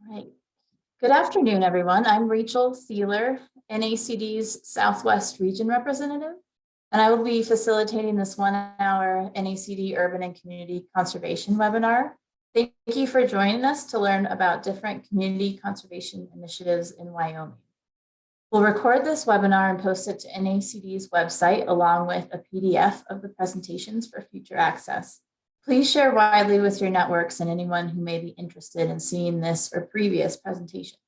Right. Good afternoon, everyone. I'm Rachel Thieler, NACD's Southwest Region Representative, and I will be facilitating this 1-hour NACD Urban and Community Conservation webinar. Thank you for joining us to learn about different community conservation initiatives in Wyoming. We'll record this webinar and post it to NACD's website along with a PDF of the presentations for future access. Please share widely with your networks and anyone who may be interested in seeing this or previous presentations.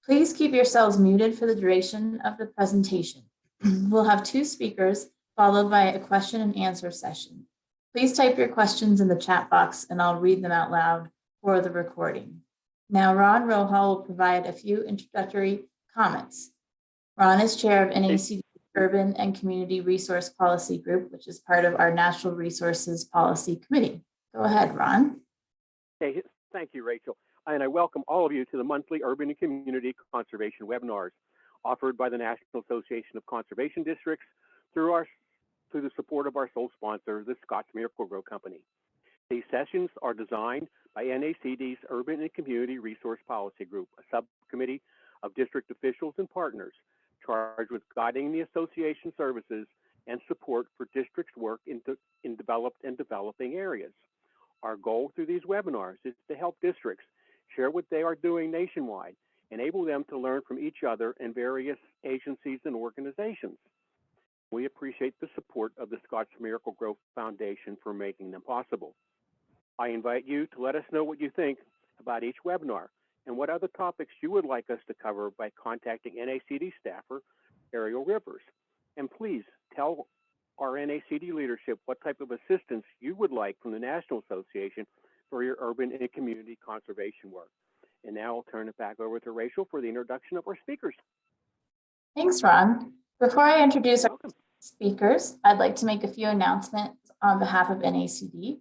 Please keep yourselves muted for the duration of the presentation. We'll have 2 speakers followed by a question and answer session. Please type your questions in the chat box and I'll read them out loud for the recording. Now, Ron Roja will provide a few introductory comments. Ron is chair of NACD Urban and Community Resource Policy Group, which is part of our Natural Resources Policy Committee. Go ahead, Ron. Okay, thank you, Rachel. And I welcome all of you to the monthly Urban and Community Conservation webinars offered by the National Association of Conservation Districts through the support of our sole sponsor, the Scotts Miracle-Gro Company. These sessions are designed by NACD's Urban and Community Resource Policy Group, a subcommittee of district officials and partners charged with guiding the association services and support for districts' work in developed and developing areas. Our goal through these webinars is to help districts share what they are doing nationwide, enable them to learn from each other and various agencies and organizations. We appreciate the support of the Scotts Miracle-Gro Foundation for making them possible. I invite you to let us know what you think about each webinar and what other topics you would like us to cover by contacting NACD staffer Ariel Rivers. And please tell our NACD leadership what type of assistance you would like from the National Association for your urban and community conservation work. And now I'll turn it back over to Rachel for the introduction of our speakers. Thanks, Ron. Before I introduce our speakers, I'd like to make a few announcements on behalf of NACD.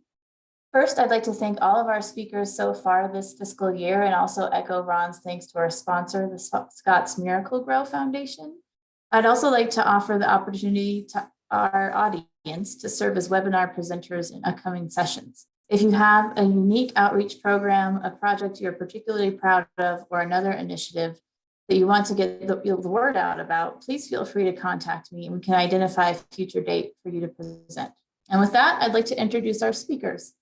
First, I'd like to thank all of our speakers so far this fiscal year and also echo Ron's thanks to our sponsor, the Scotts Miracle-Gro Foundation. I'd also like to offer the opportunity to our audience to serve as webinar presenters in upcoming sessions. If you have a unique outreach program, a project you're particularly proud of, or another initiative that you want to get the word out about, please feel free to contact me and we can identify a future date for you to present. And with that, I'd like to introduce our speakers.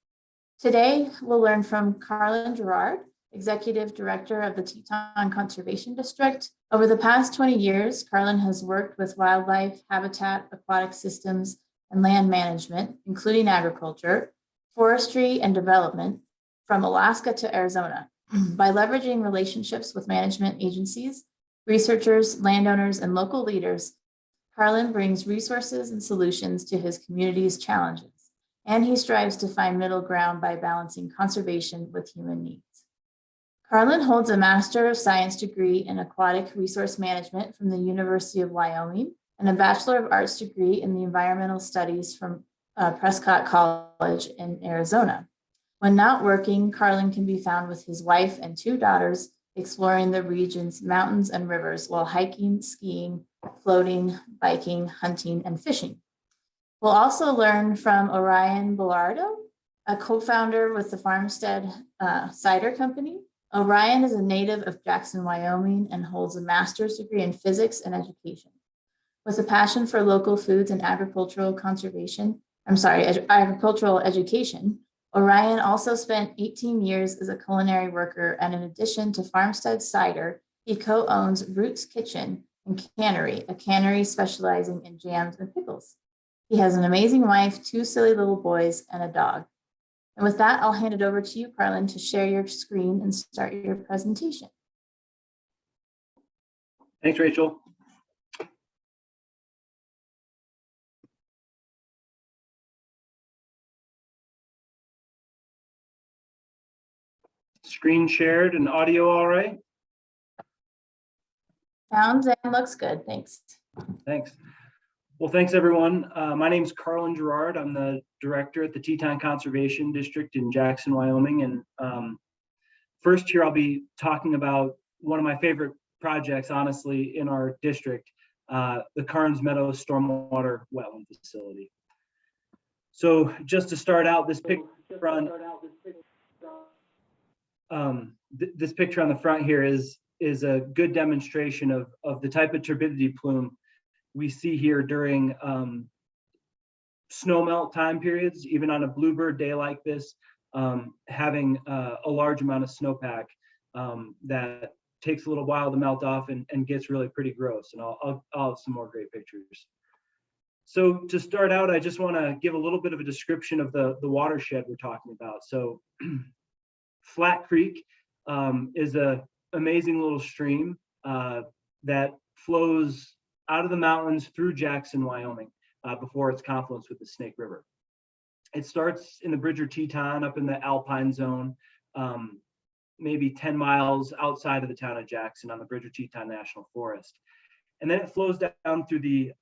Today, we'll learn from Carlin Girard, Executive Director of the Teton Conservation District. Over the past 20 years, Carlin has worked with wildlife, habitat, aquatic systems, and land management, including agriculture, forestry, and development from Alaska to Arizona. By leveraging relationships with management agencies, researchers, landowners, and local leaders, Carlin brings resources and solutions to his community's challenges. And he strives to find middle ground by balancing conservation with human needs. Carlin holds a Master of Science degree in Aquatic Resource Management from the University of Wyoming and a Bachelor of Arts degree in the Environmental Studies from Prescott College in Arizona. When not working, Carlin can be found with his wife and 2 daughters exploring the region's mountains and rivers while hiking, skiing, floating, biking, hunting, and fishing. We'll also learn from Orion Bellardo, a co-founder with the Farmstead Cider Company. Orion is a native of Jackson, Wyoming, and holds a master's degree in physics and education. With a passion for local foods and agricultural education, Orion also spent 18 years as a culinary worker, and in addition to Farmstead Cider, he co-owns Roots Kitchen and Cannery, a cannery specializing in jams and pickles. He has an amazing wife, 2 silly little boys, and a dog. And with that, I'll hand it over to you, Carlin, to share your screen and start your presentation. Thanks, Rachel. Screen shared and audio all right? Sounds and looks good, thanks. Thanks. Well, thanks everyone. My name is Carlin Girard. I'm the director at the Teton Conservation District in Jackson, Wyoming. And first here, I'll be talking about one of my favorite projects, honestly, in our district, the Karns Meadow Stormwater Wetland Facility. So just to start out, this picture on this picture on the front here is a good demonstration of the type of turbidity plume we see here during snowmelt time periods, even on a bluebird day like this, having a large amount of snowpack that takes a little while to melt off and gets really pretty gross. And I'll have some more great pictures. So to start out, I just want to give a little bit of a description of the watershed we're talking about. So Flat Creek is an amazing little stream that flows out of the mountains through Jackson, Wyoming, before its confluence with the Snake River. It starts in the Bridger Teton up in the Alpine zone, maybe 10 miles outside of the town of Jackson on the Bridger Teton National Forest. And then it flows down through the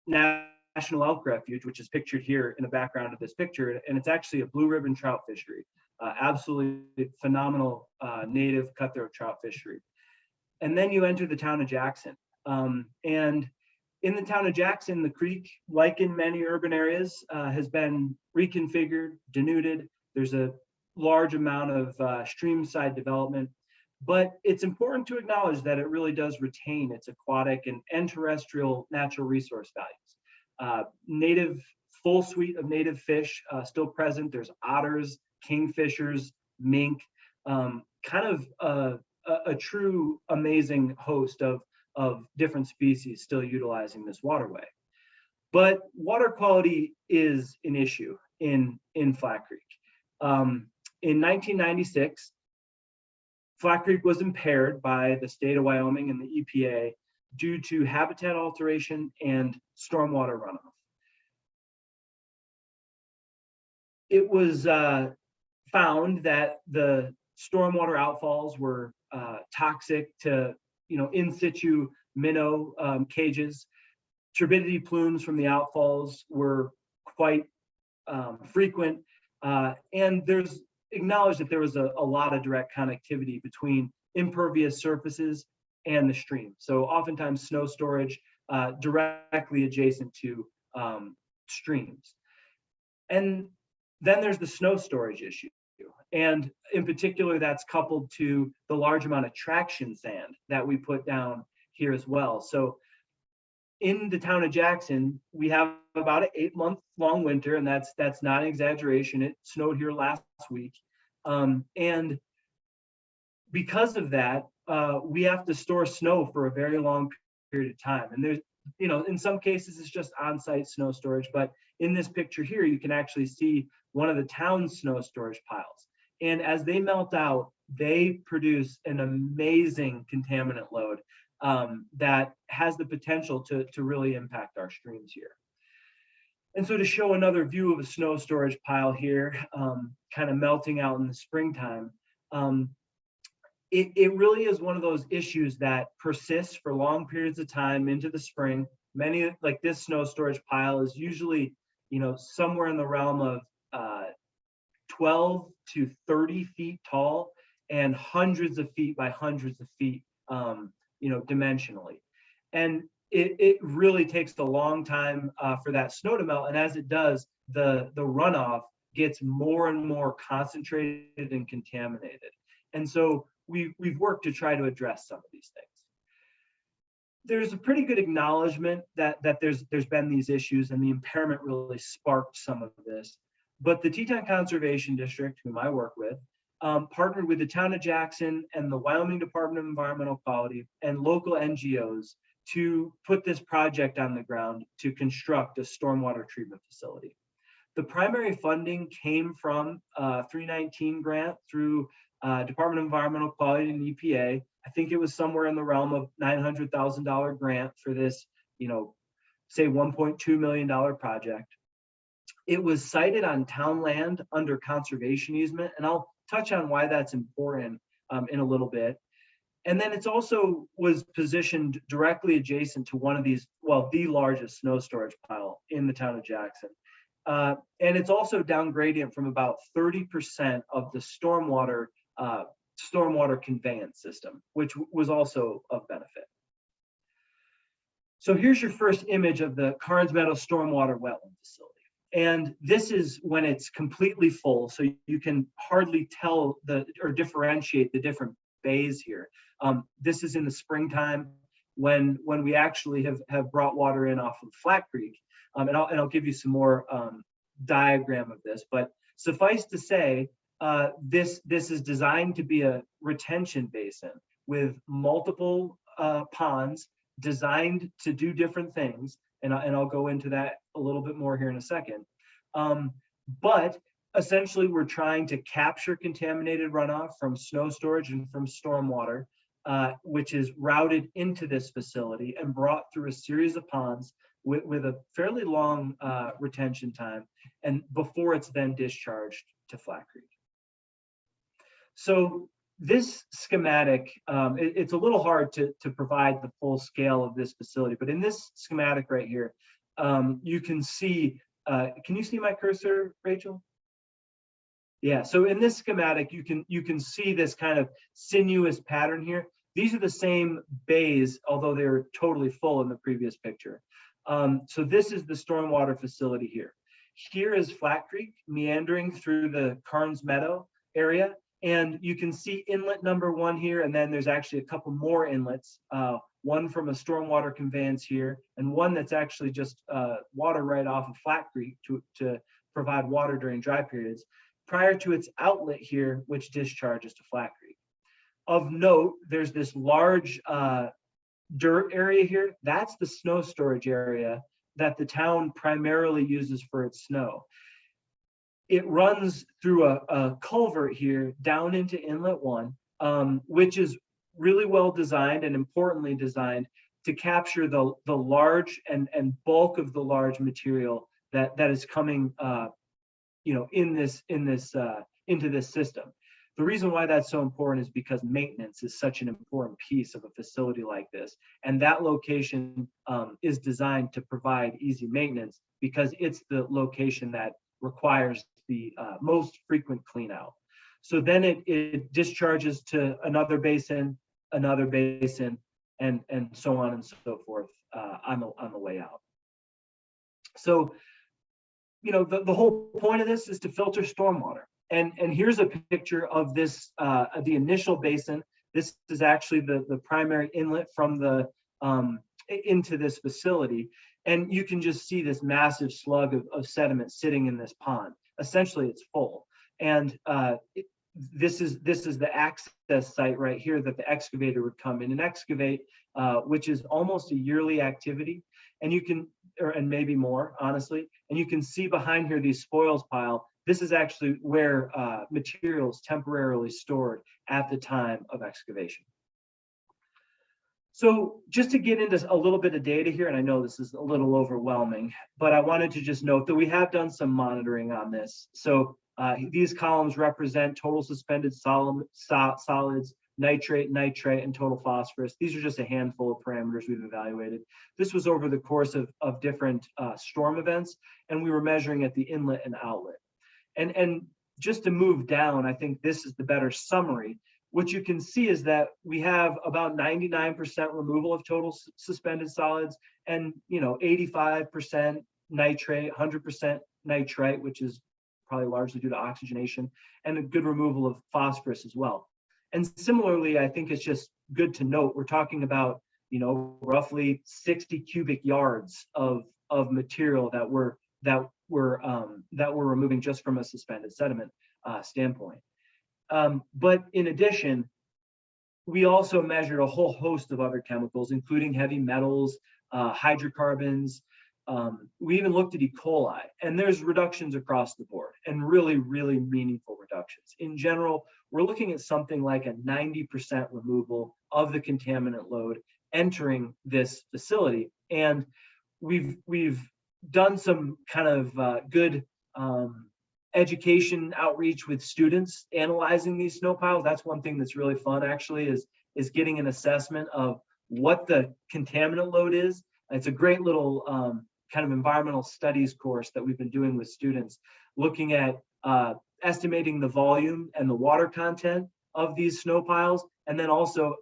National Elk Refuge, which is pictured here in the background of this picture. And it's actually a blue ribbon trout fishery, absolutely phenomenal native cutthroat trout fishery. And then you enter the town of Jackson. And in the town of Jackson, the creek, like in many urban areas, has been reconfigured, denuded. There's a large amount of streamside development, but it's important to acknowledge that it really does retain its aquatic and terrestrial natural resource values. Native, full suite of native fish still present. There's otters, kingfishers, mink, kind of a true amazing host of different species still utilizing this waterway. But water quality is an issue in Flat Creek. In 1996, Flat Creek was impaired by the state of Wyoming and the EPA due to habitat alteration and stormwater runoff. It was found that the stormwater outfalls were toxic to in situ minnow cages. Turbidity plumes from the outfalls were quite frequent, and there's acknowledged that there was a lot of direct connectivity between impervious surfaces and the stream. So oftentimes snow storage directly adjacent to streams. And then there's the snow storage issue. And in particular, that's coupled to the large amount of traction sand that we put down here as well. So in the town of Jackson, we have about an 8-month-long winter, and that's not an exaggeration. It snowed here last week. And because of that, we have to store snow for a very long period of time. And there's, in some cases, it's just on-site snow storage. But in this picture here, you can actually see one of the town's snow storage piles. And as they melt out, they produce an amazing contaminant load that has the potential to really impact our streams here. And so to show another view of a snow storage pile here, kind of melting out in the springtime, it really is one of those issues that persists for long periods of time into the spring. Many, like this snow storage pile, is usually, somewhere in the realm of 12 to 30 feet tall and hundreds of feet by hundreds of feet, dimensionally. And it really takes a long time for that snow to melt. And as it does, the runoff gets more and more concentrated and contaminated. And so we've worked to try to address some of these things. There's a pretty good acknowledgement that there's been these issues, and the impairment really sparked some of this. But the Teton Conservation District, whom I work with, partnered with the town of Jackson and the Wyoming Department of Environmental Quality and local NGOs to put this project on the ground to construct a stormwater treatment facility. The primary funding came from a 319 grant through Department of Environmental Quality and EPA. I think it was somewhere in the realm of $900,000 grant for this, say $1.2 million project. It was sited on town land under conservation easement, and I'll touch on why that's important in a little bit. And then it's also was positioned directly adjacent to one of these, well, the largest snow storage pile in the town of Jackson. And it's also down gradient from about 30% of the stormwater conveyance system, which was also of benefit. So here's your first image of the Karns Meadow Stormwater Wetland Facility. And this is when it's completely full, so you can hardly tell or differentiate the different bays here. This is in the springtime when we actually have brought water in off of Flat Creek. And I'll give you some more diagram of this, but suffice to say, this is designed to be a retention basin with multiple ponds designed to do different things. And I'll go into that a little bit more here in a second. But essentially, we're trying to capture contaminated runoff from snow storage and from stormwater, which is routed into this facility and brought through a series of ponds with a fairly long retention time, and before it's then discharged to Flat Creek. So this schematic, it's a little hard to provide the full scale of this facility, but in this schematic right here, you can see, can you see my cursor, Rachel? Yeah, so in this schematic, you can see this kind of sinuous pattern here. These are the same bays, although they were totally full in the previous picture. So this is the stormwater facility here. Here is Flat Creek meandering through the Karns Meadow area. And you can see inlet number 1 here, and then there's actually a couple more inlets, one from a stormwater conveyance here, and one that's actually just water right off of Flat Creek to provide water during dry periods, prior to its outlet here, which discharges to Flat Creek. Of note, there's this large dirt area here. That's the snow storage area that the town primarily uses for its snow. It runs through a culvert here down into inlet 1, which is really well designed and importantly designed to capture the large and bulk of the large material that is coming into this system. The reason why that's so important is because maintenance is such an important piece of a facility like this, and that location is designed to provide easy maintenance because it's the location that requires the most frequent clean out. So then it discharges to another basin, and so on and so forth on the way out. So, the whole point of this is to filter stormwater. And here's a picture of this, the initial basin. This is actually the primary inlet from the into this facility. And you can just see this massive slug of sediment sitting in this pond. Essentially, it's full. And this is the access site right here that the excavator would come in and excavate, which is almost a yearly activity. And you can, and maybe more, honestly. And you can see behind here these spoils pile. This is actually where materials temporarily stored at the time of excavation. So just to get into a little bit of data here, and I know this is a little overwhelming, but I wanted to just note that we have done some monitoring on this. So these columns represent total suspended solids, nitrate, nitrite, and total phosphorus. These are just a handful of parameters we've evaluated. This was over the course of different storm events, and we were measuring at the inlet and outlet. And just to move down, I think this is the better summary. What you can see is that we have about 99% removal of total suspended solids, and 85% nitrate, 100% nitrite, which is probably largely due to oxygenation, and a good removal of phosphorus as well. And similarly, I think it's just good to note we're talking about roughly 60 cubic yards of material that we're removing just from a suspended sediment standpoint. But in addition, we also measured a whole host of other chemicals, including heavy metals, hydrocarbons. We even looked at E. coli, and there's reductions across the board, and really, really meaningful reductions. In general, we're looking at something like a 90% removal of the contaminant load entering this facility. And we've done some kind of good education outreach with students analyzing these snow piles. That's one thing that's really fun, actually, is getting an assessment of what the contaminant load is. It's a great little kind of environmental studies course that we've been doing with students, looking at estimating the volume and the water content of these snow piles, and then also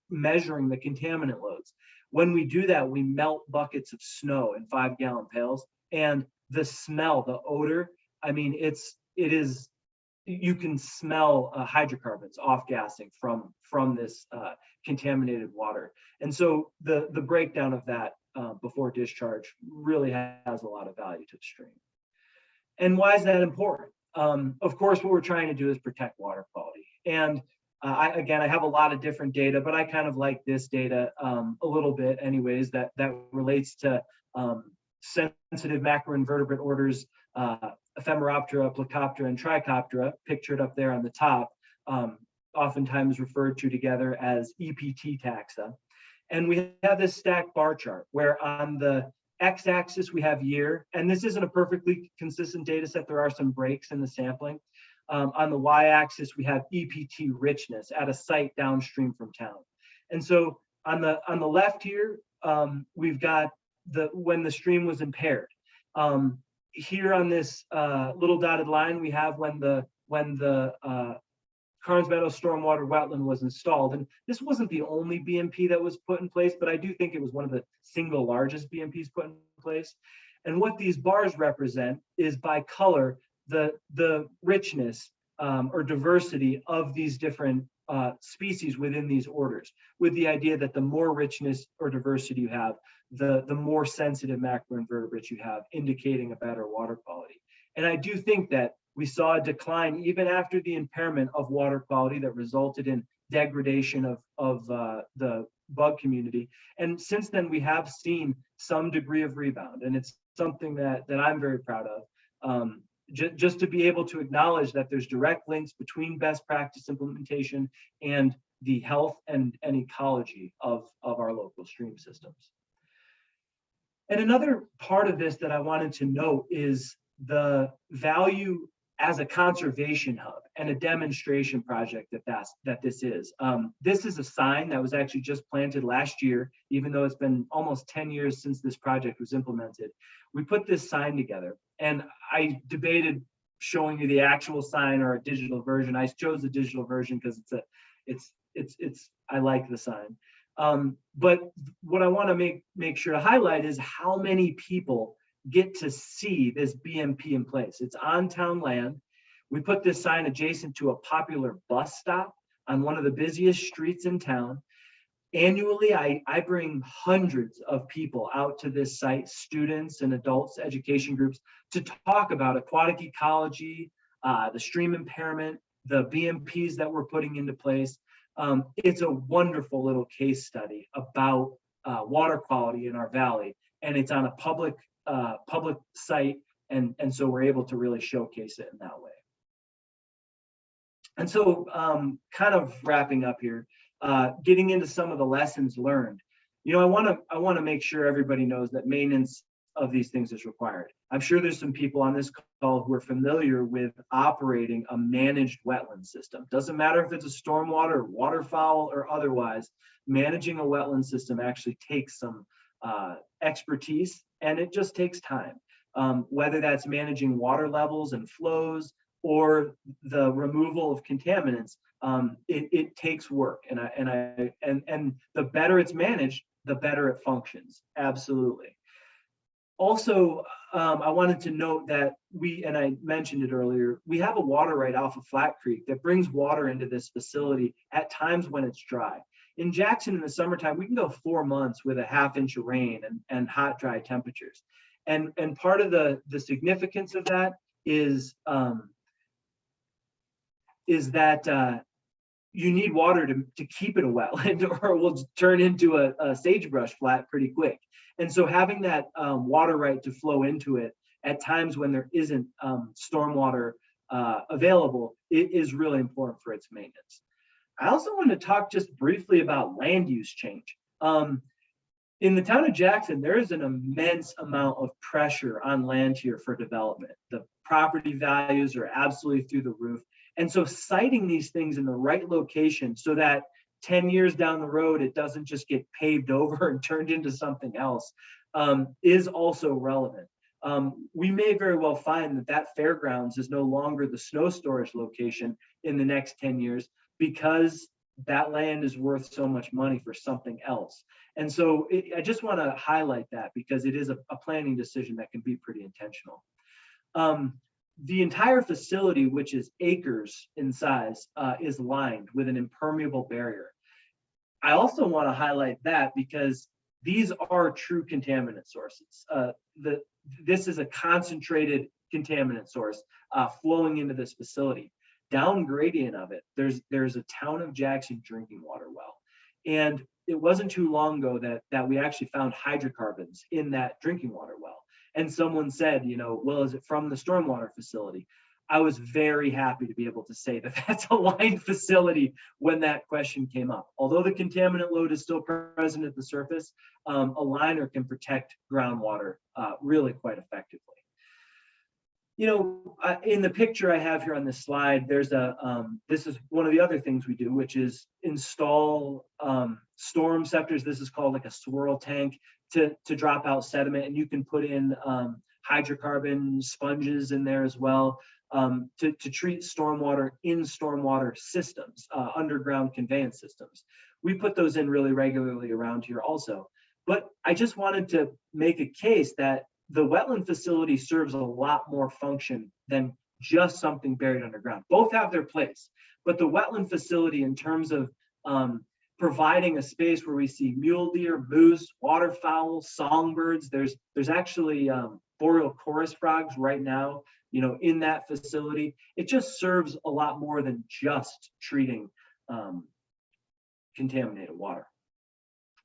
measuring the contaminant loads. When we do that, we melt buckets of snow in 5-gallon pails, and the smell, the odor, I mean, you can smell hydrocarbons off gassing from this contaminated water. And so the breakdown of that before discharge really has a lot of value to the stream. And why is that important? Of course, what we're trying to do is protect water quality. And I have a lot of different data, but I kind of like this data a little bit anyways, that relates to sensitive macroinvertebrate orders, Ephemeroptera, Plecoptera, and Trichoptera, pictured up there on the top, oftentimes referred to together as EPT taxa. And we have this stacked bar chart where on the x-axis we have year, and this isn't a perfectly consistent data set. There are some breaks in the sampling. On the y-axis, we have EPT richness at a site downstream from town. And so on the left here, we've got when the stream was impaired. Here on this little dotted line, we have when the Karns Meadow Stormwater Wetland was installed. And this wasn't the only BMP that was put in place, but I do think it was one of the single largest BMPs put in place. And what these bars represent is by color, the richness or diversity of these different species within these orders, with the idea that the more richness or diversity you have, the more sensitive macroinvertebrates you have, indicating a better water quality. And I do think that we saw a decline even after the impairment of water quality that resulted in degradation of the bug community. And since then, we have seen some degree of rebound, and it's something that I'm very proud of. Just to be able to acknowledge that there's direct links between best practice implementation and the health and ecology of our local stream systems. And another part of this that I wanted to note is the value as a conservation hub and a demonstration project that this is. This is a sign that was actually just planted last year, even though it's been almost 10 years since this project was implemented. We put this sign together, and I debated showing you the actual sign or a digital version. I chose the digital version because I like the sign. But what I want to make sure to highlight is how many people get to see this BMP in place. It's on town land. We put this sign adjacent to a popular bus stop on one of the busiest streets in town. Annually, I bring hundreds of people out to this site, students and adults, education groups, to talk about aquatic ecology, the stream impairment, the BMPs that we're putting into place. It's a wonderful little case study about water quality in our valley, and it's on a public site, and so we're able to really showcase it in that way. And so kind of wrapping up here, getting into some of the lessons learned. I want to make sure everybody knows that maintenance of these things is required. I'm sure there's some people on this call who are familiar with operating a managed wetland system. Doesn't matter if it's a stormwater, waterfowl, or otherwise, managing a wetland system actually takes some expertise, and it just takes time. Whether that's managing water levels and flows or the removal of contaminants, it takes work, and the better it's managed, the better it functions. Absolutely. Also, I wanted to note that and I mentioned it earlier, we have a water right off of Flat Creek that brings water into this facility at times when it's dry. In Jackson in the summertime, we can go 4 months with a ½ inch of rain and hot, dry temperatures. And part of the significance of that is that you need water to keep it a wetland, or it will turn into a sagebrush flat pretty quick. And so having that water right to flow into it at times when there isn't stormwater available, it is really important for its maintenance. I also want to talk just briefly about land use change. In the town of Jackson, there is an immense amount of pressure on land here for development. The property values are absolutely through the roof. And so siting these things in the right location so that 10 years down the road, it doesn't just get paved over and turned into something else is also relevant. We may very well find that fairgrounds is no longer the snow storage location in the next 10 years because that land is worth so much money for something else. And so I just want to highlight that because it is a planning decision that can be pretty intentional. The entire facility, which is acres in size, is lined with an impermeable barrier. I also want to highlight that because these are true contaminant sources. This is a concentrated contaminant source flowing into this facility. Down gradient of it, there's a town of Jackson drinking water well. And it wasn't too long ago that we actually found hydrocarbons in that drinking water well. And someone said, well, is it from the stormwater facility? I was very happy to be able to say that that's a lined facility when that question came up. Although the contaminant load is still present at the surface, a liner can protect groundwater really quite effectively. In the picture I have here on this slide, there's this is one of the other things we do, which is install storm scepters. This is called like a swirl tank to drop out sediment, and you can put in hydrocarbon sponges in there as well to treat stormwater in stormwater systems, underground conveyance systems. We put those in really regularly around here also. But I just wanted to make a case that the wetland facility serves a lot more function than just something buried underground. Both have their place, but the wetland facility, in terms of providing a space where we see mule deer, moose, waterfowl, songbirds, there's actually boreal chorus frogs right now, in that facility. It just serves a lot more than just treating contaminated water.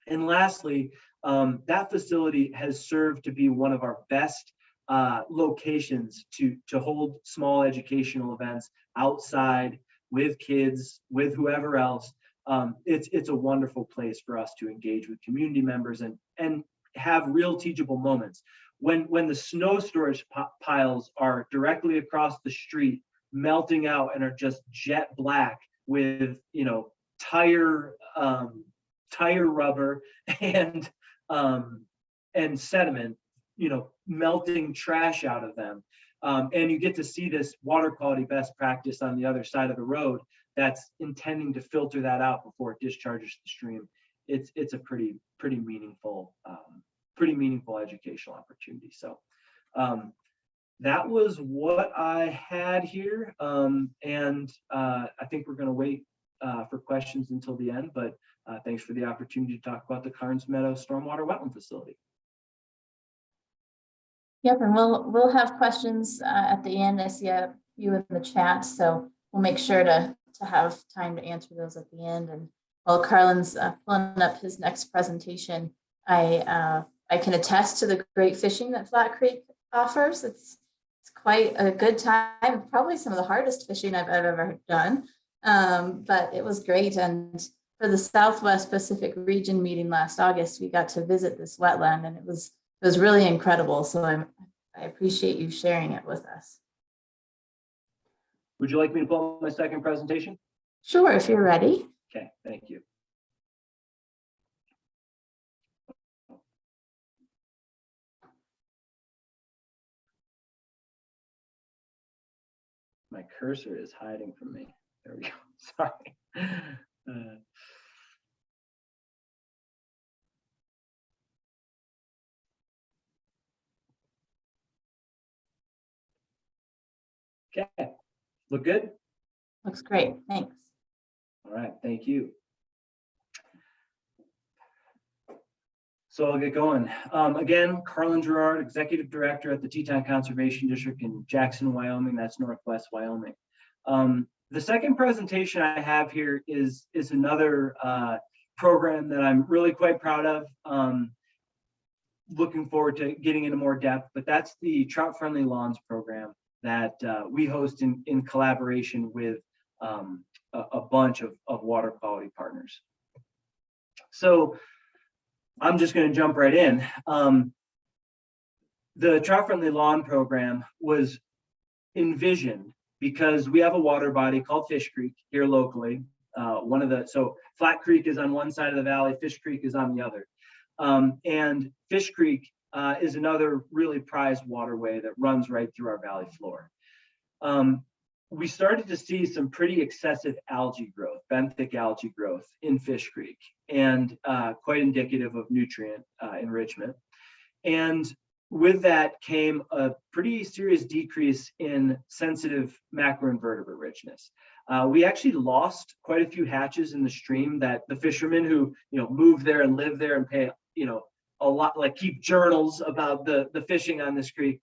And lastly, that facility has served to be one of our best locations to hold small educational events outside with kids, with whoever else. It's a wonderful place for us to engage with community members and have real teachable moments. When the snow storage piles are directly across the street, melting out and are just jet black with tire rubber and sediment, melting trash out of them. And you get to see this water quality best practice on the other side of the road that's intending to filter that out before it discharges the stream. It's a pretty meaningful educational opportunity. So that was what I had here. And I think we're going to wait for questions until the end, but thanks for the opportunity to talk about the Karns Meadow Stormwater Wetland Facility. Yep, and we'll have questions at the end. I see a few in the chat, so we'll make sure to have time to answer those at the end. And while Carlin's pulling up his next presentation, I can attest to the great fishing that Flat Creek offers. It's quite a good time, probably some of the hardest fishing I've ever done, but it was great. And for the Southwest Pacific Region meeting last August, we got to visit this wetland, and it was really incredible. So I appreciate you sharing it with us. Would you like me to pull up my second presentation? Sure, if you're ready. Okay, thank you. My cursor is hiding from me. There we go. Sorry. Okay, look good? Looks great, thanks. All right, thank you. So I'll get going. Again, Carlin Girard, Executive Director at the Teton Conservation District in Jackson, Wyoming. That's Northwest Wyoming. The second presentation I have here is another program that I'm really quite proud of. Looking forward to getting into more depth, but that's the Trout Friendly Lawns program that we host in collaboration with a bunch of water quality partners. So I'm just going to jump right in. The Trout Friendly Lawn program was envisioned because we have a water body called Fish Creek here locally. So Flat Creek is on one side of the valley, Fish Creek is on the other. And Fish Creek is another really prized waterway that runs right through our valley floor. we started to see some pretty excessive algae growth, benthic algae growth in Fish Creek, and quite indicative of nutrient enrichment. And with that came a pretty serious decrease in sensitive macroinvertebrate richness. We actually lost quite a few hatches in the stream that the fishermen who moved there and live there and pay a lot, like keep journals about the fishing on this creek,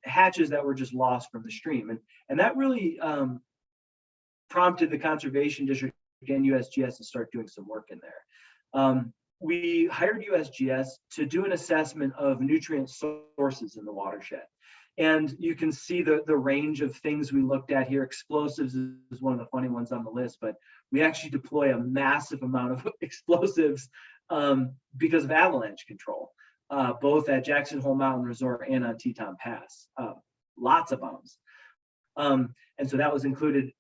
hatches that were just lost from the stream. And that really prompted the Conservation District and USGS to start doing some work in there. We hired USGS to do an assessment of nutrient sources in the watershed. And you can see the range of things we looked at here. Explosives is one of the funny ones on the list, but we actually deploy a massive amount of explosives because of avalanche control, both at Jackson Hole Mountain Resort and on Teton Pass. Lots of bombs. And so that was included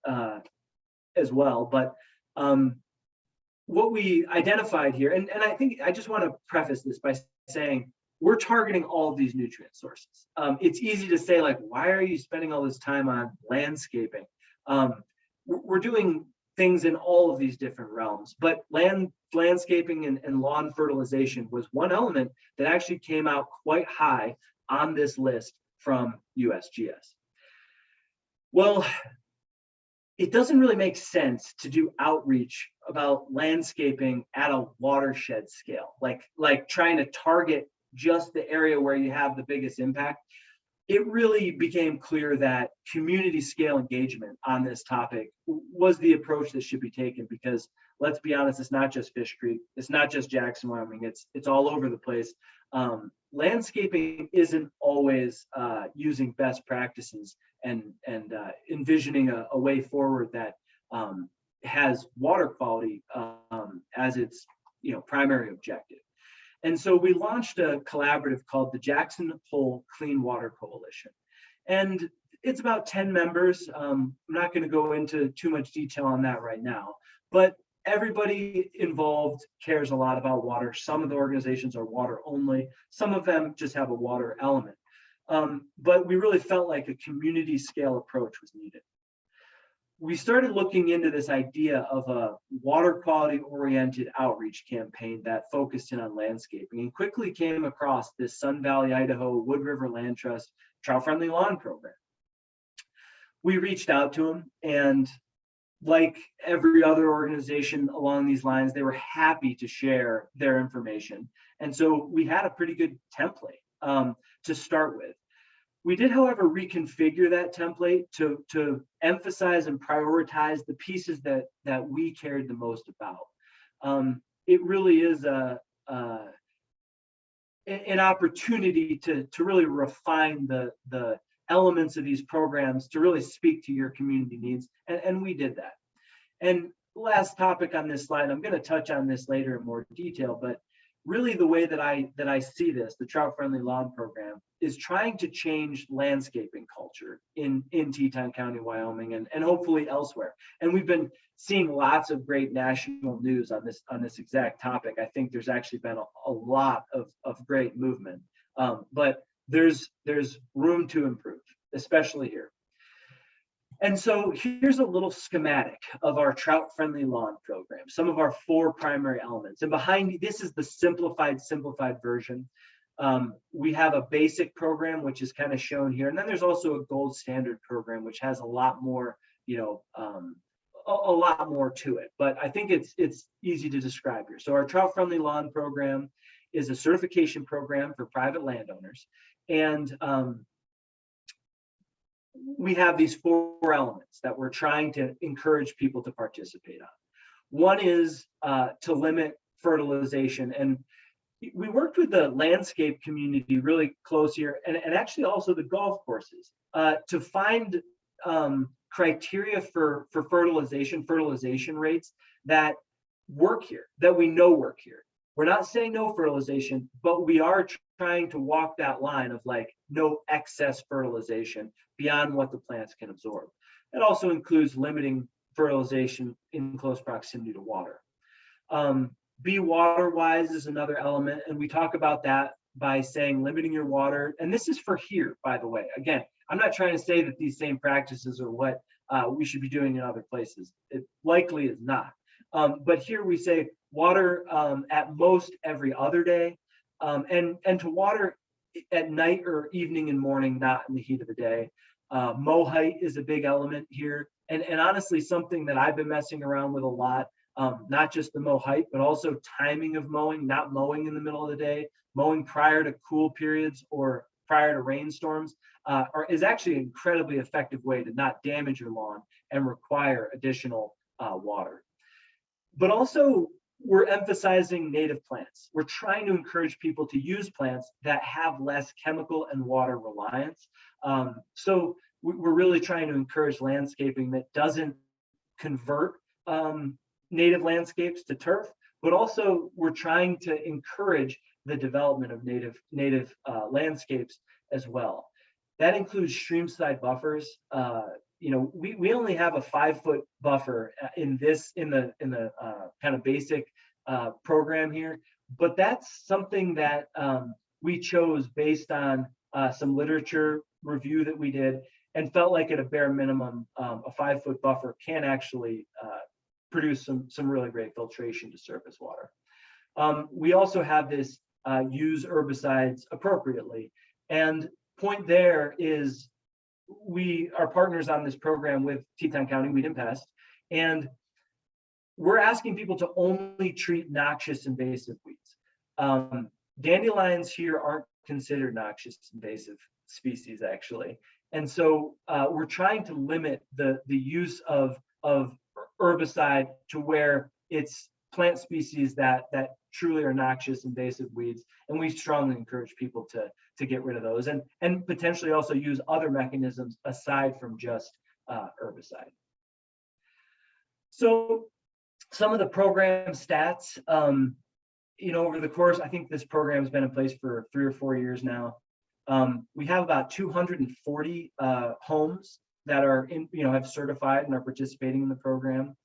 as well. But what we identified here, and I think I just want to preface this by saying we're targeting all of these nutrient sources. It's easy to say, like, why are you spending all this time on landscaping? We're doing things in all of these different realms, but landscaping and lawn fertilization was one element that actually came out quite high on this list from USGS. Well, it doesn't really make sense to do outreach about landscaping at a watershed scale, like trying to target just the area where you have the biggest impact. It really became clear that community scale engagement on this topic was the approach that should be taken, because let's be honest, it's not just Fish Creek, it's not just Jackson, Wyoming, it's all over the place. Landscaping isn't always using best practices and envisioning a way forward that has water quality as its primary objective. And so we launched a collaborative called the Jackson Hole Clean Water Coalition. And it's about 10 members. I'm not going to go into too much detail on that right now, but everybody involved cares a lot about water. Some of the organizations are water only. Some of them just have a water element. But we really felt like a community scale approach was needed. We started looking into this idea of a water quality oriented outreach campaign that focused in on landscaping, and quickly came across this Sun Valley, Idaho Wood River Land Trust Trout Friendly Lawn Program. We reached out to them, and like every other organization along these lines, they were happy to share their information. And so we had a pretty good template to start with. We did, however, reconfigure that template to emphasize and prioritize the pieces that we cared the most about. It really is an opportunity to really refine the elements of these programs to really speak to your community needs, and we did that. And last topic on this slide, I'm going to touch on this later in more detail, but really the way that I see this, the Trout Friendly Lawn Program, is trying to change landscaping culture in Teton County, Wyoming, and hopefully elsewhere. And we've been seeing lots of great national news on this exact topic. I think there's actually been a lot of great movement, but there's room to improve, especially here. And so here's a little schematic of our Trout Friendly Lawn Program, some of our 4 primary elements. And behind this is the simplified version. We have a basic program, which is kind of shown here. And then there's also a gold standard program, which has a lot more, a lot more to it. But I think it's easy to describe here. So our Trout Friendly Lawn Program is a certification program for private landowners. And we have these 4 elements that we're trying to encourage people to participate on. One is to limit fertilization. And we worked with the landscape community really close here, and actually also the golf courses, to find criteria for fertilization rates that work here, that we know work here. We're not saying no fertilization, but we are trying to walk that line of like no excess fertilization beyond what the plants can absorb. It also includes limiting fertilization in close proximity to water. Be water wise is another element, and we talk about that by saying limiting your water. And this is for here, by the way. Again, I'm not trying to say that these same practices are what we should be doing in other places. It likely is not. But here we say water at most every other day, and to water at night or evening and morning, not in the heat of the day. Mow height is a big element here. And honestly, something that I've been messing around with a lot, not just the mow height, but also timing of mowing, not mowing in the middle of the day, mowing prior to cool periods or prior to rainstorms, is actually an incredibly effective way to not damage your lawn and require additional water. But also, we're emphasizing native plants. We're trying to encourage people to use plants that have less chemical and water reliance. So we're really trying to encourage landscaping that doesn't convert native landscapes to turf, but also we're trying to encourage the development of native landscapes as well. That includes streamside buffers. We only have a 5-foot buffer in the kind of basic program here, but that's something that we chose based on some literature review that we did, and felt like at a bare minimum, a 5-foot buffer can actually produce some really great filtration to surface water. We also have this use herbicides appropriately, and point there is we are partners on this program with Teton County Weed and Pest, and we're asking people to only treat noxious invasive weeds. Dandelions here aren't considered noxious invasive species, actually. And so we're trying to limit the use of herbicide to where it's plant species that truly are noxious invasive weeds. And we strongly encourage people to get rid of those and potentially also use other mechanisms aside from just herbicide. So some of the program stats, over the course, I think this program has been in place for 3 or 4 years now. We have about 240 homes that are have certified and are participating in the program.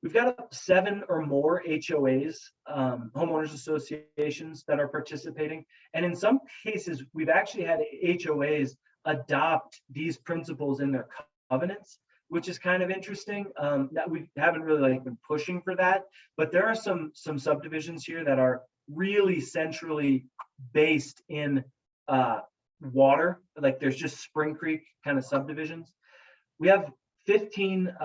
We've got 7 or more HOAs, homeowners associations, that are participating. And in some cases, we've actually had HOAs adopt these principles in their covenants, which is kind of interesting. That we haven't really been pushing for that, but there are some subdivisions here that are really centrally based in water. Like there's just Spring Creek kind of subdivisions. We have 15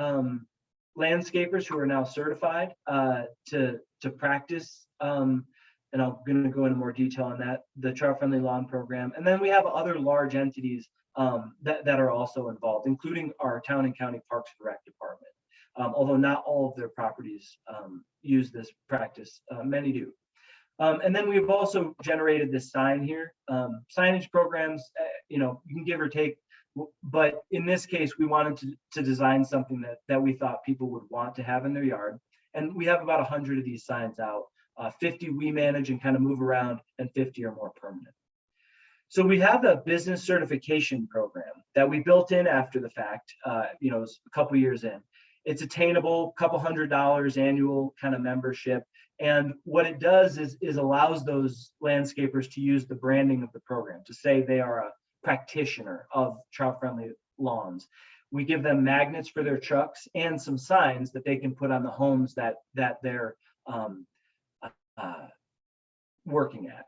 landscapers who are now certified to practice, and I'm going to go into more detail on that, the Trout Friendly Lawn Program. And then we have other large entities that are also involved, including our town and county Parks and Rec department. Although not all of their properties use this practice, many do. And then we've also generated this sign here. Signage programs, you can give or take, but in this case, we wanted to design something that we thought people would want to have in their yard. And we have about 100 of these signs out. 50 we manage and kind of move around, and 50 are more permanent. So we have a business certification program that we built in after the fact, a couple years in. It's attainable, couple $100 annual kind of membership. And what it does is allows those landscapers to use the branding of the program, to say they are a practitioner of trout-friendly lawns. We give them magnets for their trucks and some signs that they can put on the homes that they're working at.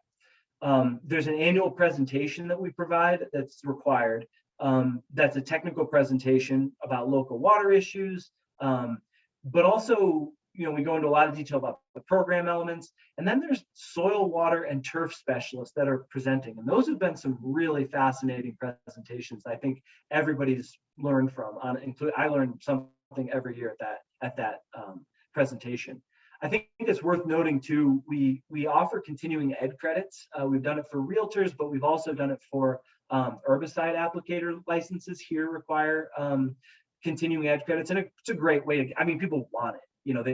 There's an annual presentation that we provide that's required. That's a technical presentation about local water issues, but also, we go into a lot of detail about the program elements. And then there's soil, water, and turf specialists that are presenting. And those have been some really fascinating presentations I think everybody's learned from. I learned something every year at that presentation. I think it's worth noting too, we offer continuing ed credits. We've done it for realtors, but we've also done it for herbicide applicator licenses here require continuing ed credits. And it's a great way to, people want it.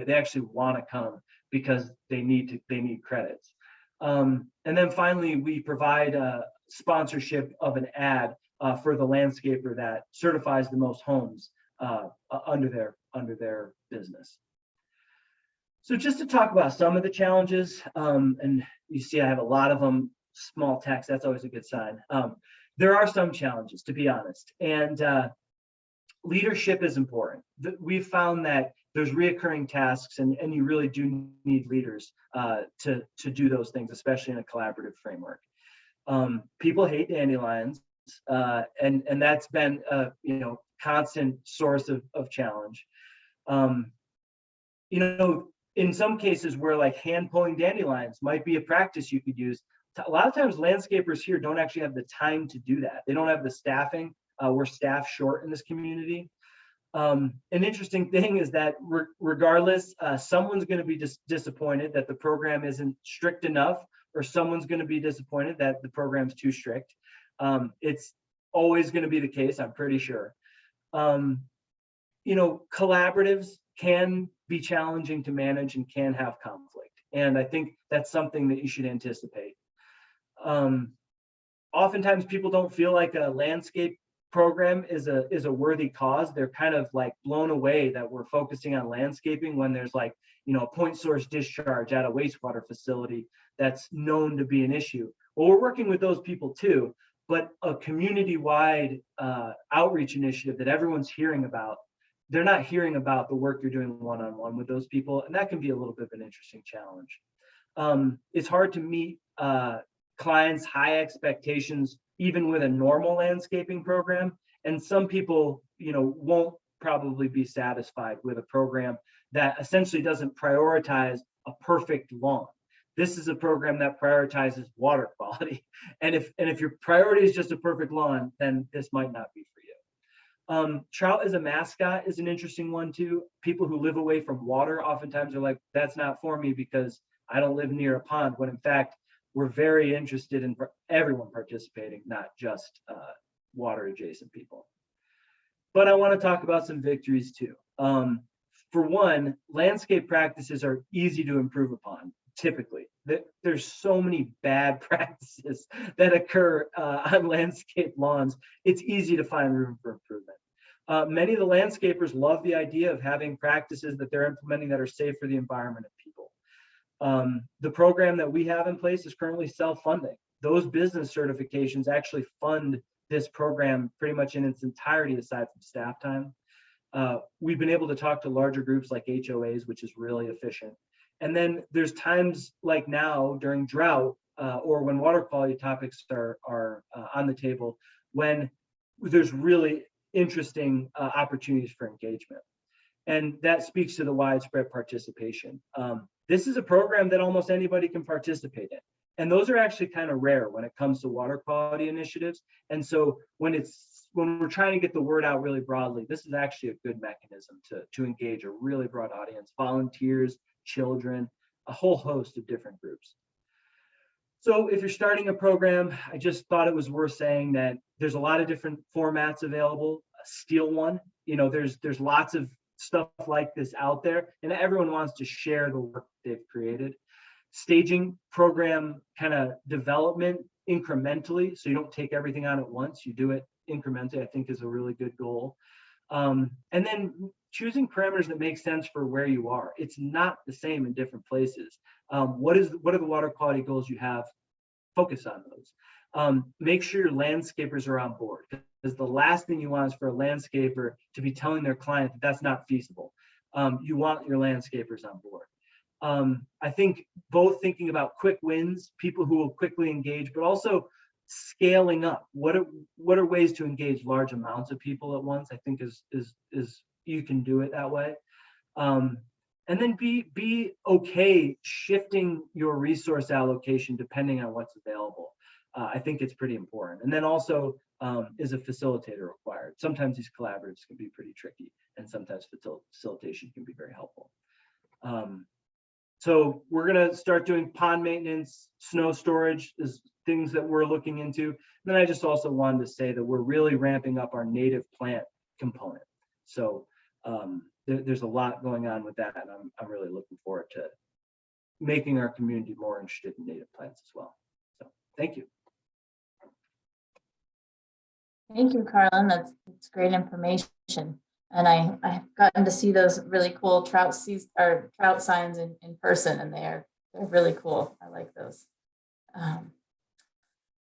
They actually want to come because they need credits. And then finally, we provide a sponsorship of an ad for the landscaper that certifies the most homes under their business. So just to talk about some of the challenges, and you see I have a lot of them, small text, that's always a good sign. there are some challenges, to be honest, and leadership is important. We've found that there's reoccurring tasks, and you really do need leaders to do those things, especially in a collaborative framework. People hate dandelions, and that's been a constant source of challenge. In some cases where like hand pulling dandelions might be a practice you could use, a lot of times landscapers here don't actually have the time to do that. They don't have the staffing. We're staff short in this community. An interesting thing is that regardless, someone's going to be disappointed that the program isn't strict enough, or someone's going to be disappointed that the program's too strict. It's always going to be the case, I'm pretty sure. Collaboratives can be challenging to manage and can have conflict. And I think that's something that you should anticipate. Oftentimes people don't feel like a landscape program is a worthy cause. They're kind of like blown away that we're focusing on landscaping when there's like, a point source discharge at a wastewater facility that's known to be an issue. Well, we're working with those people too, but a community-wide outreach initiative that everyone's hearing about, they're not hearing about the work you're doing one-on-one with those people, and that can be a little bit of an interesting challenge. It's hard to meet clients' high expectations even with a normal landscaping program, and some people won't probably be satisfied with a program that essentially doesn't prioritize a perfect lawn. This is a program that prioritizes water quality, and if your priority is just a perfect lawn, then this might not be for you. Trout as a mascot is an interesting one too. People who live away from water oftentimes are like, that's not for me because I don't live near a pond, when in fact, we're very interested in everyone participating, not just water adjacent people. But I want to talk about some victories too. For one, landscape practices are easy to improve upon, typically. There's so many bad practices that occur on landscape lawns. It's easy to find room for improvement. Many of the landscapers love the idea of having practices that they're implementing that are safe for the environment and people. The program that we have in place is currently self-funding. Those business certifications actually fund this program pretty much in its entirety aside from staff time. We've been able to talk to larger groups like HOAs, which is really efficient. And then there's times like now during drought or when water quality topics are on the table, when there's really interesting opportunities for engagement. And that speaks to the widespread participation. This is a program that almost anybody can participate in. And those are actually kind of rare when it comes to water quality initiatives. And so when we're trying to get the word out really broadly, this is actually a good mechanism to engage a really broad audience, volunteers, children, a whole host of different groups. So if you're starting a program, I just thought it was worth saying that there's a lot of different formats available. Steal one, there's lots of stuff like this out there, and everyone wants to share the work they've created. Staging program kind of development incrementally, so you don't take everything on at once, you do it incrementally, I think is a really good goal. And then choosing parameters that make sense for where you are. It's not the same in different places. What are the water quality goals you have? Focus on those. Make sure your landscapers are on board, because the last thing you want is for a landscaper to be telling their client that that's not feasible. You want your landscapers on board. I think both thinking about quick wins, people who will quickly engage, but also scaling up. What are ways to engage large amounts of people at once? I think is you can do it that way. And then be okay shifting your resource allocation depending on what's available. I think it's pretty important. And then also, is a facilitator required? Sometimes these collaboratives can be pretty tricky, and sometimes facilitation can be very helpful. So we're gonna start doing pond maintenance, snow storage is things that we're looking into. And then I just also wanted to say that we're really ramping up our native plant component. So there's a lot going on with that, and I'm really looking forward to making our community more interested in native plants as well. So thank you. Thank you, Carlin. That's great information. And I've gotten to see those really cool trout signs in person, and they're really cool. I like those.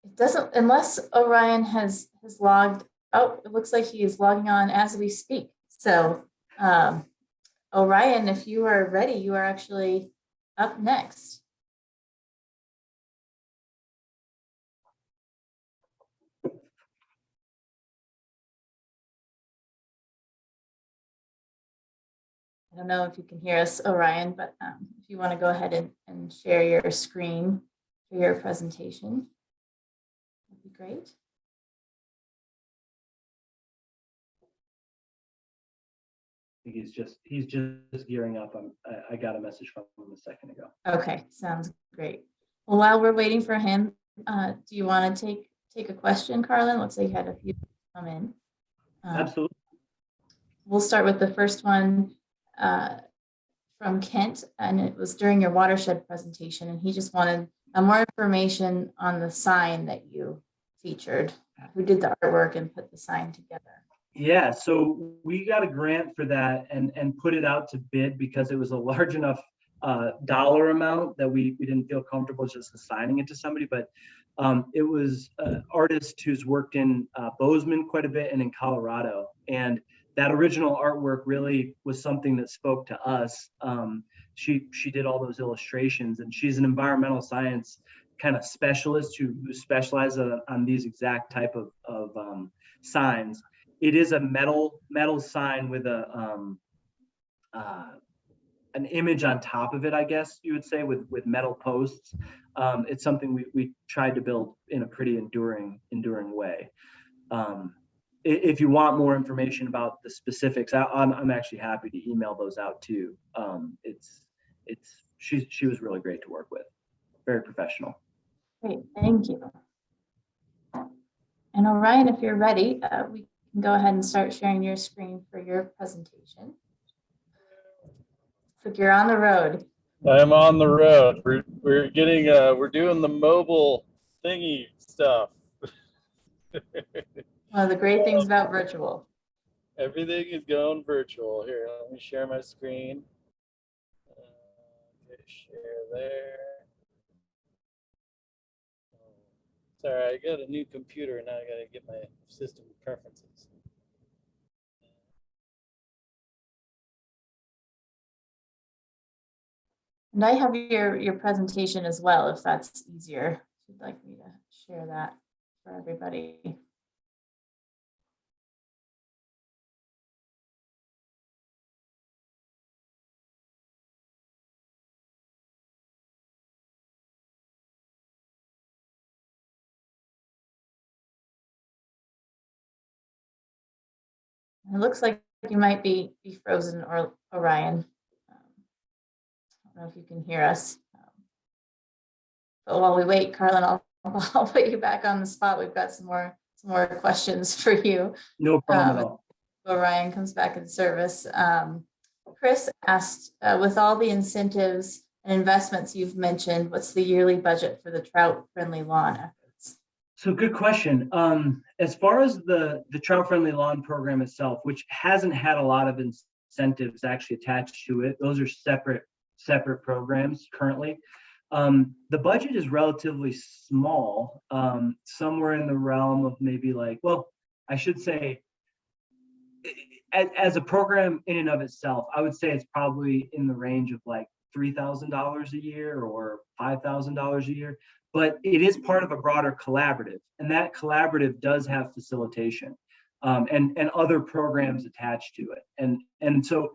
It doesn't, unless Orion has logged, oh, it looks like he is logging on as we speak. So Orion, if you are ready, you are actually up next. I don't know if you can hear us, Orion, but if you want to go ahead and share your screen for your presentation, that'd be great. I think he's just gearing up. I got a message from him a second ago. Okay, sounds great. Well, while we're waiting for him, do you want to take a question, Carlin? Looks like you had a few come in. Absolutely. We'll start with the first one from Kent, and it was during your watershed presentation, and he just wanted more information on the sign that you featured. Who did the artwork and put the sign together? Yeah, so we got a grant for that and put it out to bid because it was a large enough dollar amount that we didn't feel comfortable just assigning it to somebody. But it was an artist who's worked in Bozeman quite a bit and in Colorado. And that original artwork really was something that spoke to us. She did all those illustrations, and she's an environmental science kind of specialist who specializes on these exact type of signs. It is a metal sign with an image on top of it, I guess you would say, with metal posts. It's something we tried to build in a pretty enduring way. If you want more information about the specifics, I'm actually happy to email those out too. She was really great to work with, very professional. Great, thank you. And Orion, if you're ready, we can go ahead and start sharing your screen for your presentation. Looks like you're on the road. I'm on the road. We're getting we're doing the mobile thingy stuff. One of the great things about virtual. Everything is going virtual. Here, let me share my screen. Okay, share there. Sorry, I got a new computer and now I got to get my system preferences. And I have your presentation as well, if that's easier. If you'd like me to share that for everybody. It looks like you might be frozen, or Orion. I don't know if you can hear us. But while we wait, Carlin, I'll put you back on the spot. We've got some more questions for you. No problem at all. Orion comes back in service. Chris asked, with all the incentives and investments you've mentioned, what's the yearly budget for the trout-friendly lawn efforts? So good question. As far as the trout-friendly lawn program itself, which hasn't had a lot of incentives actually attached to it, those are separate programs currently. The budget is relatively small, somewhere in the realm of maybe like, well, I should say, as a program in and of itself, I would say it's probably in the range of like $3,000 a year or $5,000 a year, but it is part of a broader collaborative, and that collaborative does have facilitation and other programs attached to it. And so,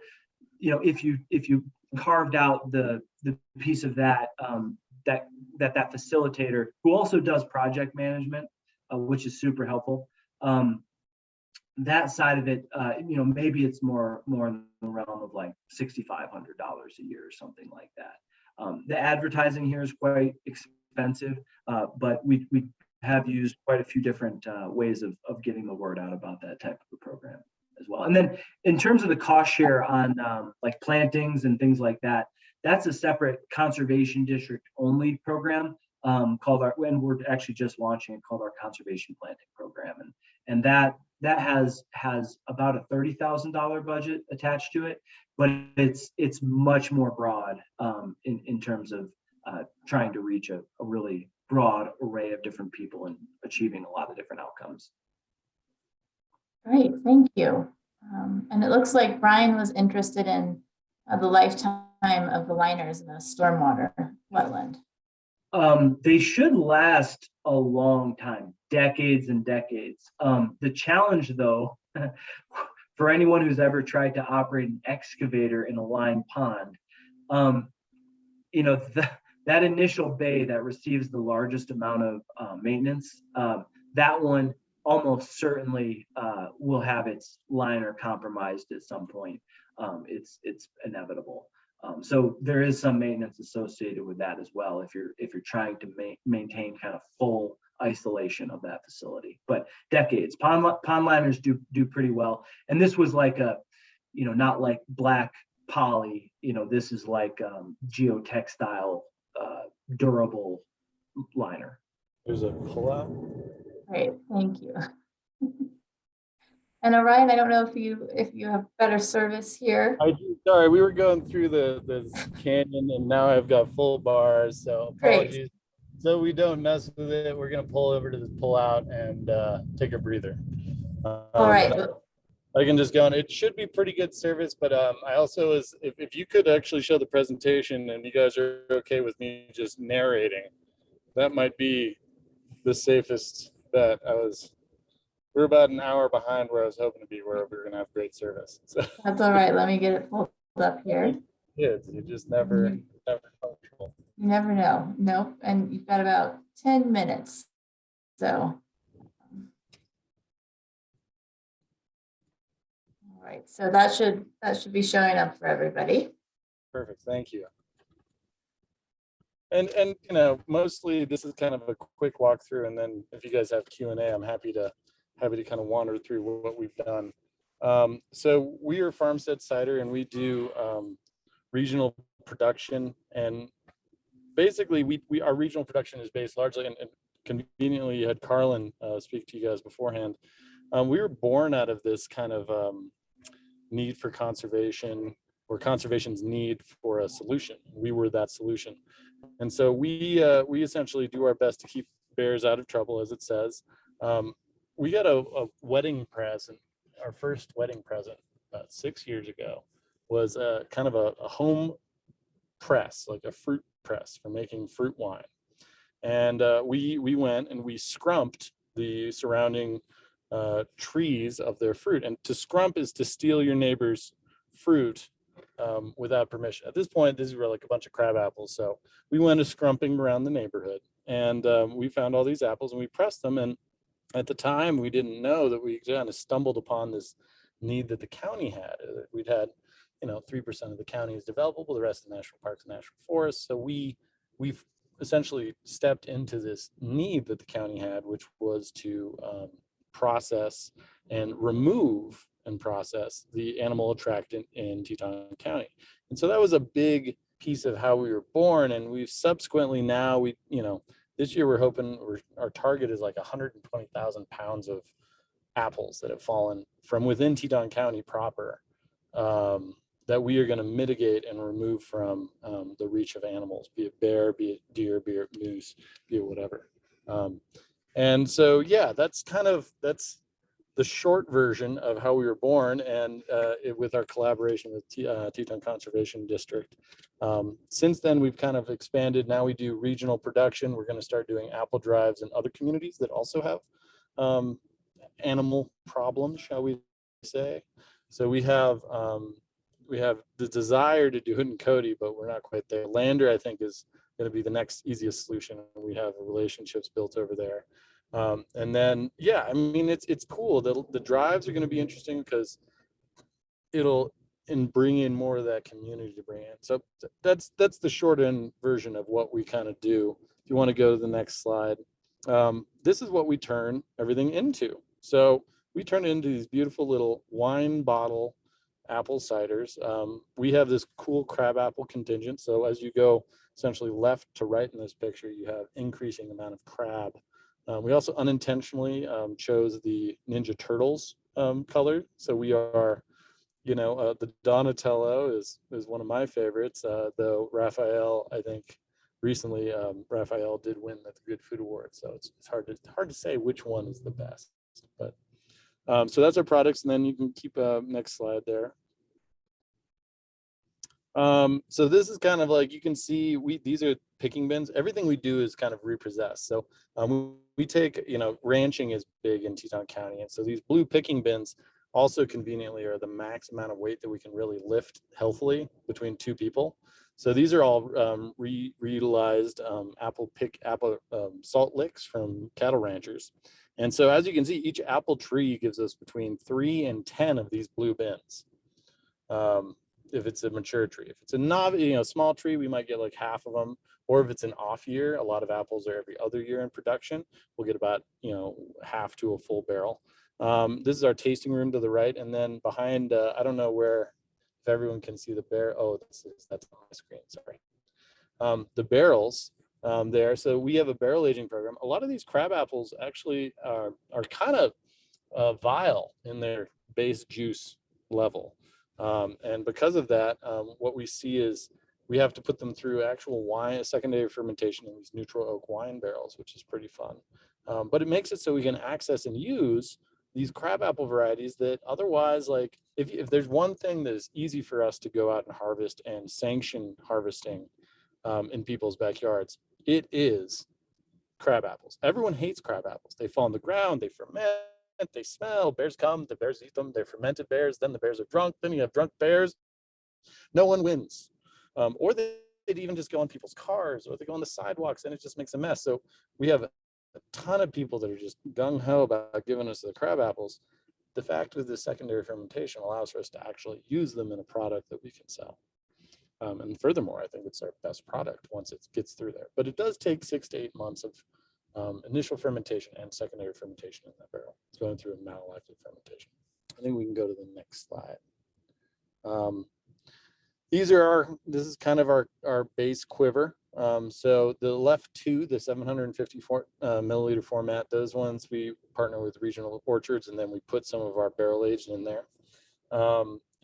you know, if you carved out the piece of that that facilitator, who also does project management, which is super helpful, that side of it, you know, maybe it's more in the realm of like $6,500 a year or something like that. The advertising here is quite expensive, but we have used quite a few different ways of getting the word out about that type of a program as well. And then in terms of the cost share on like plantings and things like that, that's a separate conservation district only program called our, and we're actually just launching it, called our conservation planting program. And that has about a $30,000 budget attached to it, but it's much more broad in terms of trying to reach a really broad array of different people and achieving a lot of different outcomes. Great, thank you. And it looks like Brian was interested in the lifetime of the liners in the stormwater wetland. They should last a long time, decades and decades. The challenge, though, for anyone who's ever tried to operate an excavator in a lined pond, you know, that initial bay that receives the largest amount of maintenance, that one almost certainly will have its liner compromised at some point. It's inevitable. So there is some maintenance associated with that as well if you're trying to maintain kind of full isolation of that facility. But decades, pond liners do pretty well. And this was like a, you know, not like black poly, you know, this is like geotextile durable liner. There's a pullout. Great, thank you. And Orion, I don't know if you have better service here. I do. Sorry, we were going through the canyon, and now I've got full bars. So apologies. Great. So we don't mess with it. We're gonna pull over to this pullout and take a breather. All right. I can just go on. It should be pretty good service, but I also if you could actually show the presentation and you guys are okay with me just narrating, that might be the safest bet. We're about an hour behind where I was hoping to be, where we were gonna have great service. So That's all right. Let me get it pulled up here. kids, you just never control. You never know. Nope. And you've got about 10 minutes. So. All right. So that should be showing up for everybody. Perfect, thank you. And you know, mostly this is kind of a quick walkthrough, and then if you guys have Q&A, I'm happy to kind of wander through what we've done. So we are Farmstead Cider, and we do regional production, and basically our regional production is based largely, and conveniently you had Carlin speak to you guys beforehand. We were born out of this kind of need for conservation, or conservation's need for a solution. We were that solution. And so we essentially do our best to keep bears out of trouble, as it says. We got a wedding present. Our first wedding present about 6 years ago was kind of a home press, like a fruit press for making fruit wine. And we went and we scrumped the surrounding trees of their fruit. And to scrump is to steal your neighbor's fruit without permission. At this point, these were like a bunch of crab apples. So we went a scrumping around the neighborhood, and we found all these apples and we pressed them. And at the time, we didn't know that we kind of stumbled upon this need that the county had. We'd had, 3% of the county is developable, the rest of the national parks and national forests. So we've essentially stepped into this need that the county had, which was to process and remove and process the animal attractant in Teton County. And so that was a big piece of how we were born. And we've subsequently now, this year we're hoping our target is like 120,000 pounds of apples that have fallen from within Teton County proper, that we are going to mitigate and remove from the reach of animals, be it bear, be it deer, be it moose, be it whatever. And so, yeah, that's the short version of how we were born, and with our collaboration with Teton Conservation District. Since then, we've kind of expanded. Now we do regional production. We're going to start doing apple drives in other communities that also have animal problems, shall we say. So we have the desire to do it in Cody, but we're not quite there. Lander, I think, is going to be the next easiest solution. We have relationships built over there. And then, yeah, I mean, it's cool. The drives are going to be interesting because it'll bring in more of that community to bring in. So that's the short end version of what we kind of do. If you want to go to the next slide, this is what we turn everything into. So we turn it into these beautiful little wine bottle apple ciders. We have this cool crab apple contingent. So as you go essentially left to right in this picture, you have increasing amount of crab. We also unintentionally chose the Ninja Turtles color. So we are, the Donatello is one of my favorites, though Raphael, I think, recently Raphael did win the Good Food Award. So it's hard to say which one is the best. But so that's our products, and then you can keep next slide there. So this is kind of like, you can see these are picking bins. Everything we do is kind of repossessed. So we take, ranching is big in Teton County. And so these blue picking bins also conveniently are the max amount of weight that we can really lift healthily between two people. So these are all reutilized apple salt licks from cattle ranchers. And so as you can see, each apple tree gives us between 3 and 10 of these blue bins. If it's a mature tree. If it's a novice, small tree, we might get like half of them. Or if it's an off year, a lot of apples are every other year in production, we'll get about, half to a full barrel. This is our tasting room to the right. And then behind, I don't know if everyone can see the barrel. Oh, that's on my screen, sorry. The barrels there. So we have a barrel aging program. A lot of these crab apples actually are kind of vile in their base juice level. And because of that, what we see is we have to put them through actual wine, secondary fermentation in these neutral oak wine barrels, which is pretty fun. But it makes it so we can access and use these crabapple varieties that otherwise, like if there's one thing that is easy for us to go out and harvest and sanction harvesting in people's backyards, it is crab apples. Everyone hates crab apples. They fall on the ground, they ferment, they smell, bears come, the bears eat them, they're fermented bears, then the bears are drunk, then you have drunk bears. No one wins. Or they'd even just go on people's cars, or they go on the sidewalks, and it just makes a mess. So we have a ton of people that are just gung-ho about giving us the crab apples. The fact with the secondary fermentation allows for us to actually use them in a product that we can sell. And furthermore, I think it's our best product once it gets through there. But it does take 6 to 8 months of initial fermentation and secondary fermentation in that barrel. It's going through a malolactic fermentation. I think we can go to the next slide. This is kind of our base quiver. So the left two, the 754 milliliter format, those ones we partner with regional orchards, and then we put some of our barrel aged in there.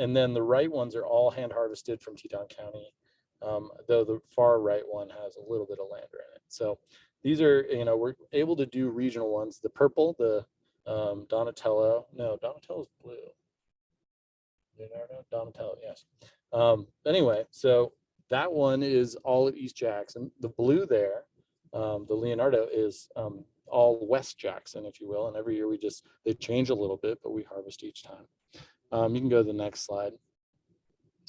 And then the right ones are all hand harvested from Teton County, though the far right one has a little bit of lander in it. So these are, we're able to do regional ones. The purple, the Donatello's blue. Leonardo, Donatello, yes. Anyway, so that one is all at East Jackson. The blue there, the Leonardo, is all West Jackson, if you will. And every year they change a little bit, but we harvest each time. You can go to the next slide.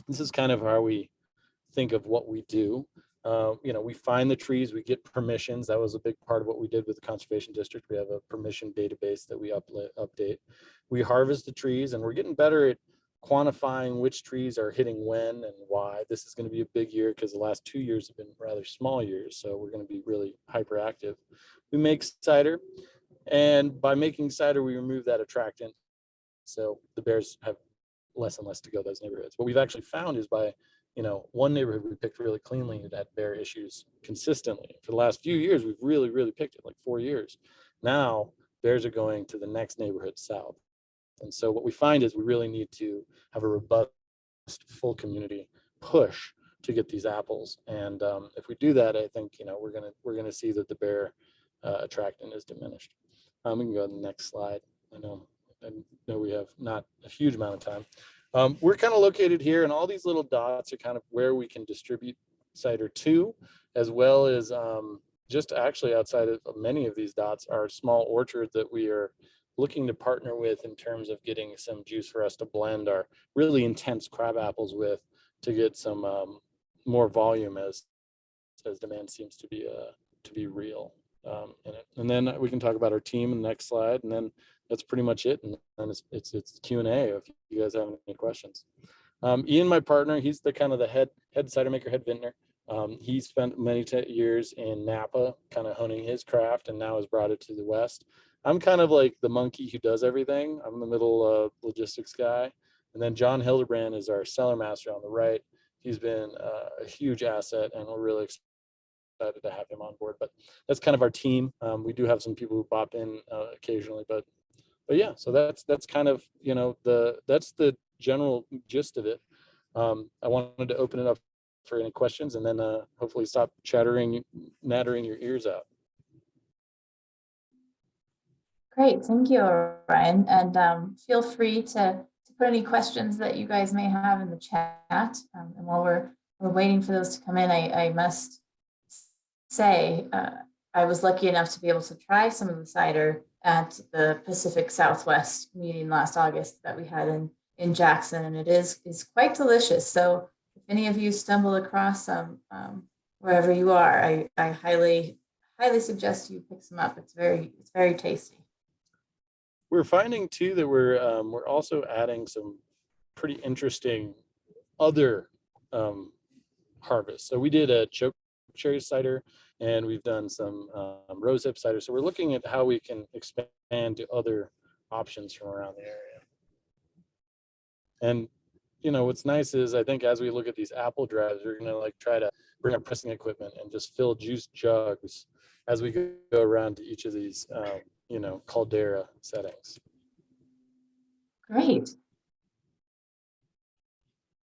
This is kind of how we think of what we do. We find the trees, we get permissions. That was a big part of what we did with the Conservation District. We have a permission database that we update. We harvest the trees, and we're getting better at quantifying which trees are hitting when and why. This is going to be a big year because the last 2 years have been rather small years, so we're going to be really hyperactive. We make cider, and by making cider, we remove that attractant, so the bears have less and less to go those neighborhoods. What we've actually found is by one neighborhood we picked really cleanly that had bear issues consistently. For the last few years, we've really picked it, like 4 years. Now bears are going to the next neighborhood south. And so what we find is we really need to have a robust, full community push to get these apples. And if we do that, I think we're gonna see that the bear attractant is diminished. We can go to the next slide. I know we have not a huge amount of time. We're kind of located here, and all these little dots are kind of where we can distribute cider to, as well as just actually outside of many of these dots are small orchards that we are looking to partner with in terms of getting some juice for us to blend our really intense crab apples with to get some more volume as demand seems to be real in it. And then we can talk about our team in the next slide, and then that's pretty much it. And then it's Q&A if you guys have any questions. Ian, my partner, he's the kind of the head cider maker, head vintner. He spent many years in Napa, kind of honing his craft, and now has brought it to the West. I'm kind of like the monkey who does everything. I'm the middle logistics guy. And then John Hildebrand is our cellar master on the right. He's been a huge asset, and we're really excited to have him on board. But that's kind of our team. We do have some people who pop in occasionally, but yeah, so that's kind of, that's the general gist of it. I wanted to open it up for any questions, and then hopefully stop nattering your ears out. Great, thank you, Ryan. And feel free to put any questions that you guys may have in the chat. And while we're waiting for those to come in, I must say I was lucky enough to be able to try some of the cider at the Pacific Southwest meeting last August that we had in Jackson, and it is quite delicious. So if any of you stumble across some wherever you are, I highly suggest you pick some up. It's very tasty. We're finding too that we're also adding some pretty interesting other harvests. So we did a choke cherry cider, and we've done some rosehip cider. So we're looking at how we can expand to other options from around the area. And you know what's nice is I think as we look at these apple drives, we're gonna like try to bring up pressing equipment and just fill juice jugs as we go around to each of these you know, caldera settings. Great.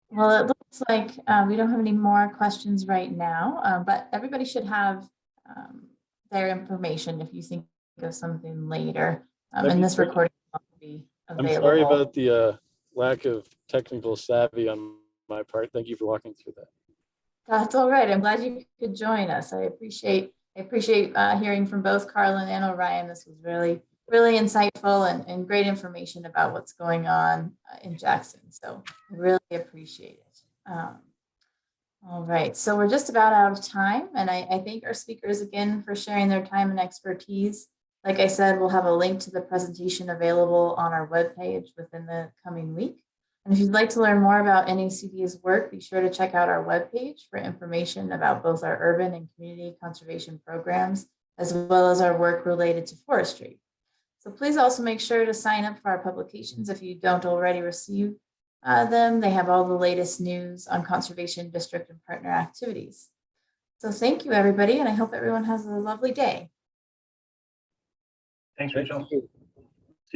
Well, it looks like we don't have any more questions right now, but everybody should have their information if you think of something later. And this recording will be available. I'm sorry about the lack of technical savvy on my part. Thank you for walking through that. That's all right. I'm glad you could join us. I appreciate hearing from both Carlin and Orion. This was really insightful and great information about what's going on in Jackson. So I really appreciate it. All right, so we're just about out of time, and I thank our speakers again for sharing their time and expertise. Like I said, we'll have a link to the presentation available on our webpage within the coming week. And if you'd like to learn more about NACD's work, be sure to check out our webpage for information about both our urban and community conservation programs, as well as our work related to forestry. So please also make sure to sign up for our publications if you don't already receive them. They have all the latest news on conservation district and partner activities. So thank you, everybody, and I hope everyone has a lovely day. Thanks, Rachel. Thank you.